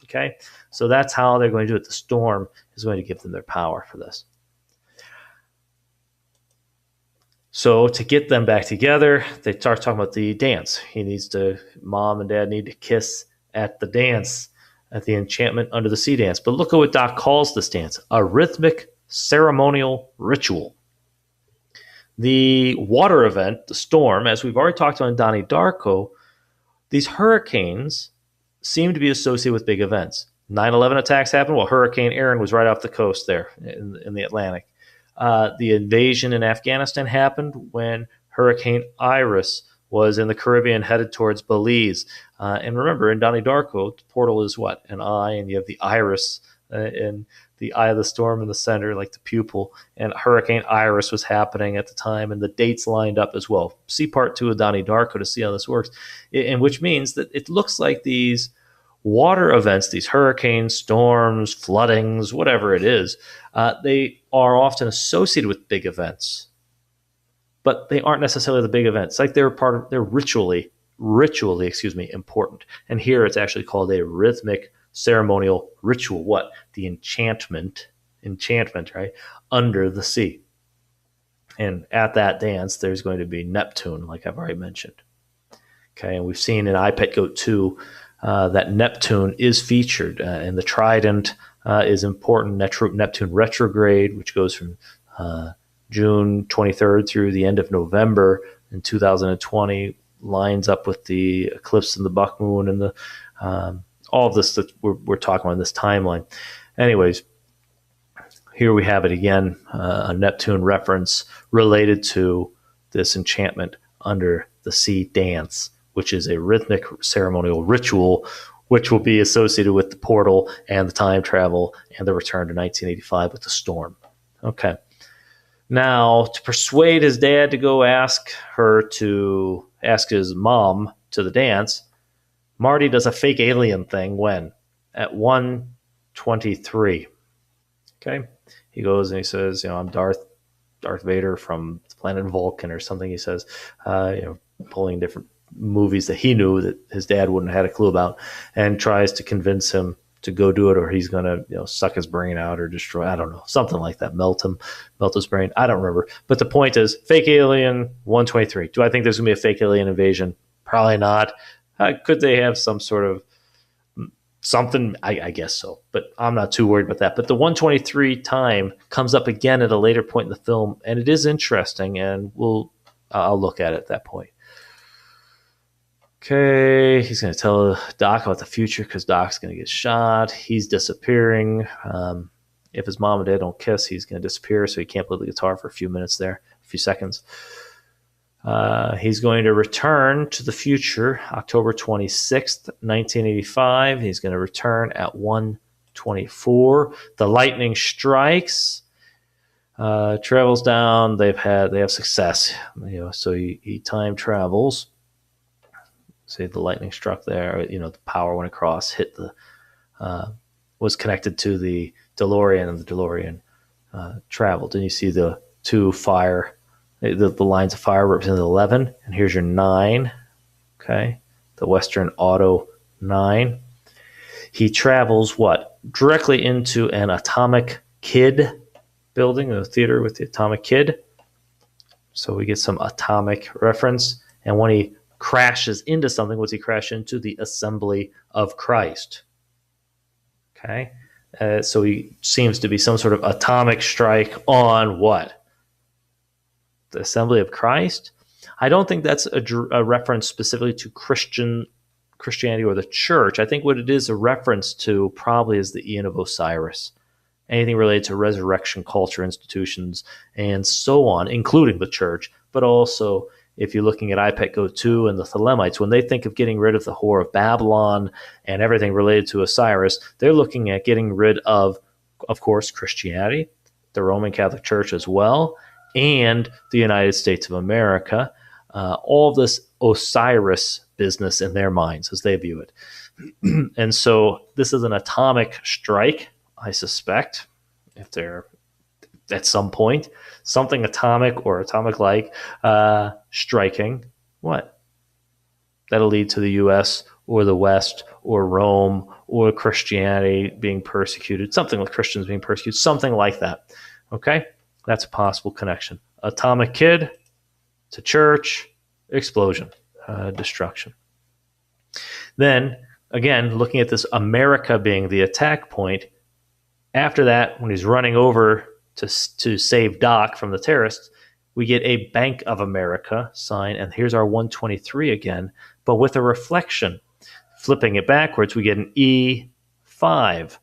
Okay, so that's how they're going to do it. The storm is going to give them their power for this. So to get them back together, they start talking about the dance. Mom and dad need to kiss at the dance, at the enchantment under the sea dance. But look at what Doc calls this dance: a rhythmic ceremonial ritual. The water event, the storm, as we've already talked about in Donnie Darko, these hurricanes seem to be associated with big events. 9/11 attacks happened. Well, Hurricane Aaron was right off the coast there in the Atlantic. The invasion in Afghanistan happened when Hurricane Iris was in the Caribbean headed towards Belize. And remember, in Donnie Darko, the portal is what? An eye, and you have the iris in the eye of the storm in the center, like the pupil. And Hurricane Iris was happening at the time, and the dates lined up as well. See part 2 of Donnie Darko to see how this works, and which means that it looks like these water events, these hurricanes, storms, floodings, whatever it is, they are often associated with big events, but they aren't necessarily the big events. Like they're ritually, important. And here it's actually called a rhythmic ceremonial ritual. What? The enchantment, right? Under the sea. And at that dance, there's going to be Neptune, like I've already mentioned. Okay, and we've seen in I, Pet Goat 2 that Neptune is featured, and the trident is important. Neptune retrograde, which goes from June 23rd through the end of November in 2020, lines up with the eclipse and the buck moon and the all of this that we're talking about in this timeline. Anyways, here we have it again, a Neptune reference related to this enchantment under the sea dance, which is a rhythmic ceremonial ritual, which will be associated with the portal and the time travel and the return to 1985 with the storm. Okay. Now, to persuade his dad to go ask his mom to the dance, Marty does a fake alien thing when? At 1:23. Okay. He goes and he says, I'm Darth Vader from the planet Vulcan or something. He says, pulling different movies that he knew that his dad wouldn't have had a clue about, and tries to convince him to go do it, or he's going to suck his brain out or destroy, I don't know, something like that, melt his brain. I don't remember. But the point is, fake alien 123. Do I think there's going to be a fake alien invasion? Probably not. Could they have some sort of something? I guess so, but I'm not too worried about that. But the 123 time comes up again at a later point in the film, and it is interesting, and I'll look at it at that point. Okay, he's going to tell Doc about the future because Doc's going to get shot. He's disappearing. If his mom and dad don't kiss, he's going to disappear, so he can't play the guitar for a few minutes there, a few seconds. He's going to return to the future October 26th, 1985. He's going to return at 1:24. The lightning strikes, travels down. They have success, so he time travels. Say the lightning struck there, the power went across, was connected to the DeLorean, and the DeLorean traveled. And you see the two fire, the lines of fire represent 11, and here's your 9, okay? The Western Auto 9. He travels, directly into an Atomic Kid building, a theater with the Atomic Kid. So we get some atomic reference. And when he crashes into something, what's he crash into? The Assembly of Christ. Okay? So he seems to be some sort of atomic strike on what? The Assembly of Christ? I don't think that's a reference specifically to Christianity or the church. I think what it is a reference to probably is the Eon of Osiris. Anything related to resurrection culture, institutions, and so on, including the church, but also if you're looking at I, Pet Goat 2 and the Thelemites, when they think of getting rid of the Whore of Babylon and everything related to Osiris, they're looking at getting rid of course, Christianity, the Roman Catholic Church as well, and the United States of America. All of this Osiris business in their minds as they view it. And so this is an atomic strike, I suspect, if they're at some point, something atomic or atomic-like striking. What? That'll lead to the U.S. or the West or Rome or Christianity being persecuted, something like Christians being persecuted, something like that. Okay? That's a possible connection. Atomic kid to church, explosion, destruction. Then, again, looking at this America being the attack point, after that, when he's running over to save Doc from the terrorists, we get a Bank of America sign, and here's our 123 again, but with a reflection. Flipping it backwards, we get an E5.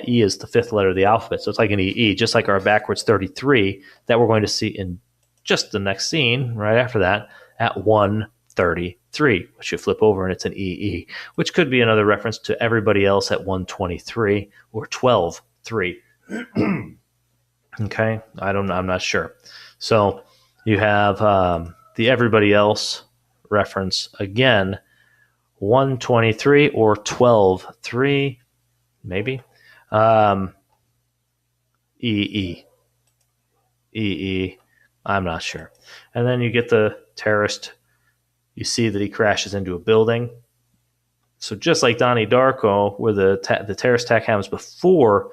E is the fifth letter of the alphabet, so it's like an EE, just like our backwards 33 that we're going to see in just the next scene right after that at 133, which you flip over and it's an EE, which could be another reference to everybody else at 123 or 12-3. Okay, I'm not sure. So you have the everybody else reference again, 123 or 12-3, maybe. EE. I'm not sure. And then you get the terrorist. You see that he crashes into a building. So just like Donnie Darko, where the terrorist attack happens before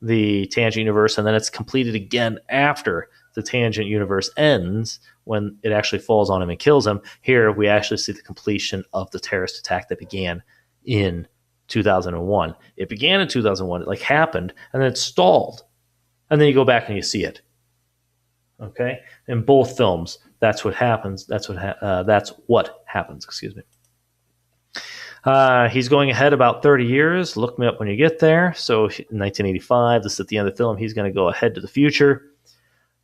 the tangent universe, and then it's completed again after the tangent universe ends, when it actually falls on him and kills him. Here we actually see the completion of the terrorist attack that began in 2001. It began in 2001. It like happened, and then it stalled, and then you go back and you see it. Okay, in both films, that's what happens. That's what happens. Excuse me. He's going ahead about 30 years. Look me up when you get there. So in 1985, this is at the end of the film. He's going to go ahead to the future.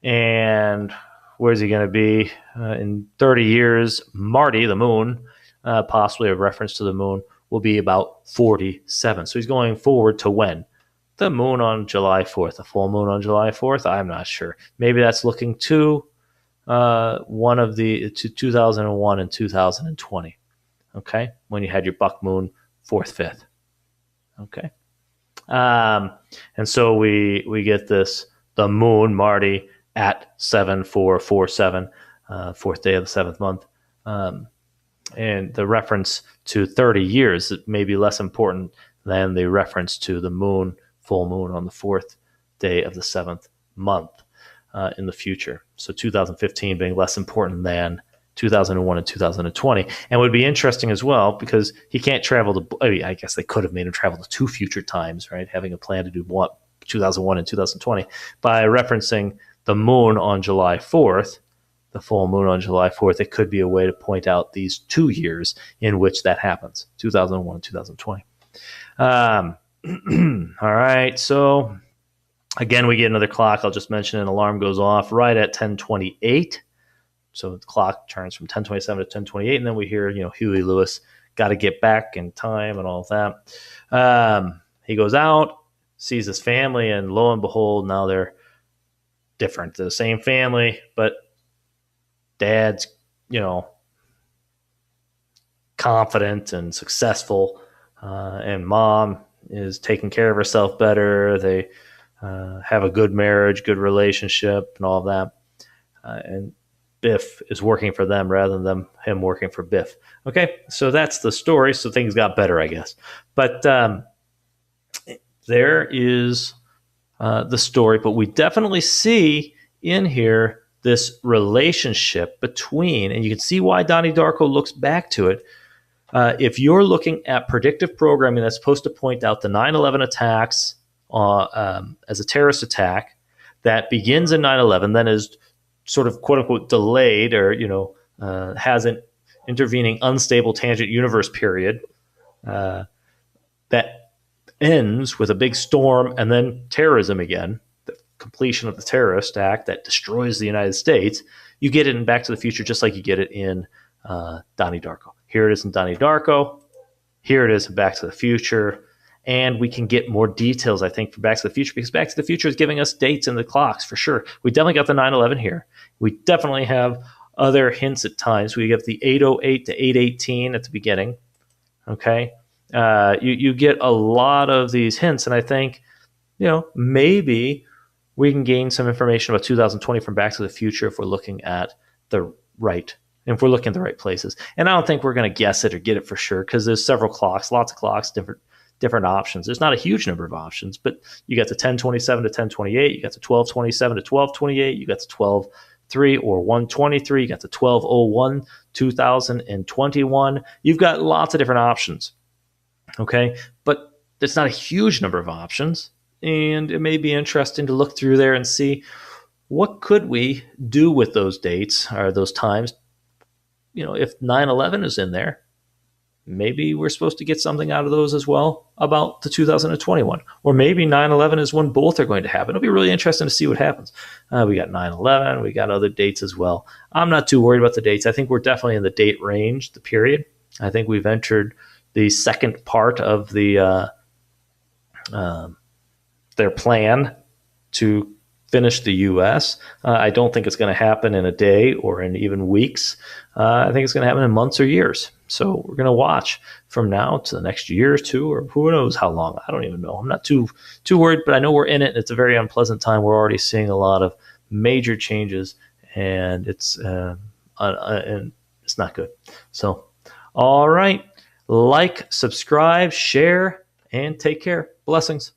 And where's he going to be? In 30 years, Marty, the moon, possibly a reference to the moon, will be about 47. So he's going forward to when? The moon on July 4th. The full moon on July 4th? I'm not sure. Maybe that's looking to one of the to 2001 and 2020. Okay, when you had your buck moon 4th, 5th. Okay, and so we get this, the moon, Marty, at 7447, 4th day of the 7th month, and the reference to 30 years may be less important than the reference to the moon, full moon on the 4th day of the 7th month in the future. So 2015 being less important than 2001 and 2020. And would be interesting as well, because he can't travel to, I guess they could have made him travel to two future times, right? Having a plan to do 2001 and 2020 by referencing the moon on July 4th, the full moon on July 4th. It could be a way to point out these 2 years in which that happens, 2001 and 2020. All right. So again, we get another clock. I'll just mention an alarm goes off right at 10:28. So the clock turns from 10:27 to 10:28, and then we hear, Huey Lewis, got to get back in time and all of that. He goes out, sees his family, and lo and behold, now they're different. They're the same family, but dad's, confident and successful, and mom is taking care of herself better. They have a good marriage, good relationship, and all of that. And Biff is working for them rather than him working for Biff. Okay, so that's the story. So things got better, I guess. But there is the story. But we definitely see in here this relationship between, and you can see why Donnie Darko looks back to it. If you're looking at predictive programming that's supposed to point out the 9/11 attacks as a terrorist attack that begins in 9/11, then is sort of quote unquote delayed or, has an intervening unstable tangent universe period that ends with a big storm and then terrorism again, the completion of the terrorist act that destroys the United States. You get it in Back to the Future just like you get it in Donnie Darko. Here it is in Donnie Darko. Here it is in Back to the Future. And we can get more details, I think, for Back to the Future, because Back to the Future is giving us dates in the clocks for sure. We definitely got the 9/11 here. We definitely have other hints at times. We get the 808 to 818 at the beginning. Okay. You get a lot of these hints, and I think, maybe we can gain some information about 2020 from Back to the Future if we're looking at the right, if we're looking at the right places. And I don't think we're going to guess it or get it for sure, because there's several clocks, lots of clocks, different options. There's not a huge number of options, but you got the 1027 to 1028, you got the 1227 to 1228, you got the 123 or 123, you got the 1201 2021. You've got lots of different options. Okay, but it's not a huge number of options, and it may be interesting to look through there and see what could we do with those dates or those times. If 9/11 is in there, maybe we're supposed to get something out of those as well about the 2021. Or maybe 9/11 is when both are going to happen. It'll be really interesting to see what happens. We got 9/11, we got other dates as well. I'm not too worried about the dates. I think we're definitely in the date range, the period. I think we've entered the second part of their plan to finish the U.S. I don't think it's going to happen in a day or in even weeks. I think it's going to happen in months or years. So we're going to watch from now to the next year or two, or who knows how long. I don't even know. I'm not too worried, but I know we're in it, and it's a very unpleasant time. We're already seeing a lot of major changes, and it's not good. So, all right. Like, subscribe, share, and take care. Blessings.